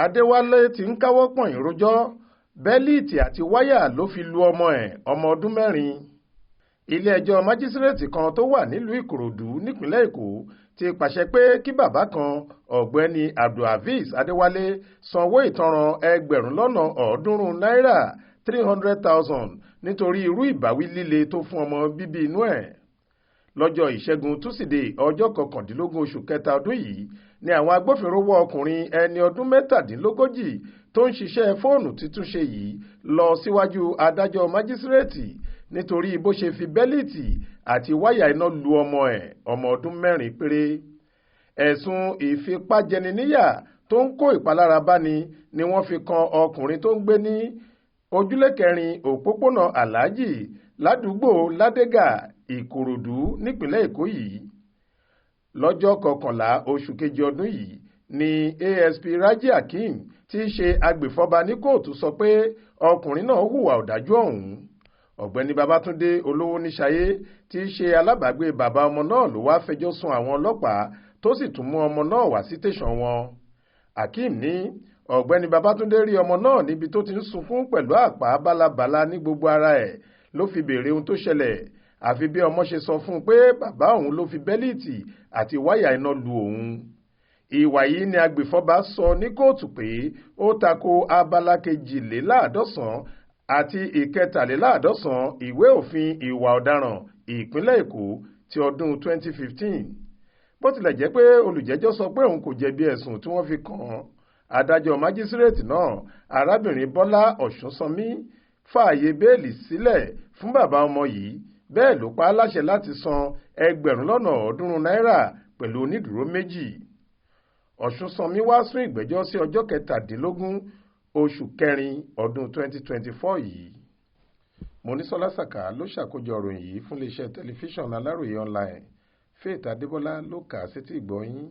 Adewale ti ń káwọ́ pọ̀nyìn rojọ́ Beliiti àti Waya ló fi lu ọmọ ẹ̀ ọmọ ọdún mẹ́rin. Ilé-ẹjọ́ májísírèètì kan tó wà nílùú Ìkòròdú nípínlẹ̀ Èkó ti pàṣẹ pé kí bàbá kan ọ̀gbẹ́ni Adewale sanwó ìtanràn náírà 300,000 nítorí irú ìbáwí líle tó fún ọmọ bíbí inú ẹ̀. Lọ́jọ́ Ìṣẹ́gun Túsídéé ọjọ́ 19 oṣù kẹta ọdún yìí ni àwọn agbófinró wọ́ ọkùnrin ẹni ọdún 37 tó ń ṣiṣẹ́ fóònù títúnṣe yìí lọ síwájú adájọ́ májísírèètì nítorí bó ṣe fi Beliiti àti Waya iná lu ọmọ ẹ̀ ọmọ ọdún 4 péré. Ẹ̀sùn ìfipájẹniníyà tó ń kó ìpalára báni ni wọ́n fi kan ọkùnrin tó ń gbé ní ojúlé 4 òpópónà Aláàjì ládùúgbò Ládégà Ìkòròdú nípínlẹ̀ Èkó yìí. Lọ́jọ́ 11 oṣù kejì ọdún yìí ni ASP Raji Hakeem tí í ṣe agbèfọ́ba ní kóòtù sọ pé ọkùnrin náà hùwà ọ̀dájú ọ̀hún. Ọ̀gbẹ́ni Babátúndé Olówóníṣayé tí í ṣe alábàágbé bàbá ọmọ náà ló wá fẹjọ́ sùn àwọn ọlọ́pàá tó sì tún mú ọmọ náà wá sí tẹ̀sán wọn. Hakeem ní ọ̀gbẹ́ni Babátúndé rí ọmọ náà níbi tó ti ń sunkún pẹ̀lú àpá bálabàla ní gbogbo ara ẹ̀ ló fi béèrè ohun tó ṣẹlẹ̀ àfi bí ọmọ ṣe sọ fún un pé bàbá òun ló fi Beliiti àti Waya iná lu òun. Ìwà yìí ni agbèfọ́ba sọ ní kóòtù pé ó tako abala 92 àti 93 ìwé òfin ìwà ọ̀daràn ìpínlẹ̀ Èkó ti ọdún 2015. Bó tilẹ̀ jẹ́ pé olùjẹ́jọ́ sọ pé òun kò jẹ̀bi ẹ̀sùn tí wọ́n fi kàn án, adájọ́ májísírèètì náà arábìnrin Bọ́lá Ọ̀ṣúnsanmí fààyè bẹ́ẹ̀lì sílẹ̀ fún bàbá ọmọ yìí, bẹ́ẹ̀ ló pa á láṣẹ láti san náírà pẹ̀lú onídùúró 2. Ọ̀ṣúnsanmí wá sún ìgbẹ́jọ́ sí ọjọ́ 17 oṣù kẹrin ọdún 2024 yìí. Monísọ́lá Sàká ló ṣàkójọ ìròyìn yìí fún iléeṣẹ́ tẹlifíṣàn Aláròye online. Faith Adébọ́lá ló kà á sétí ìgbọ́ yín.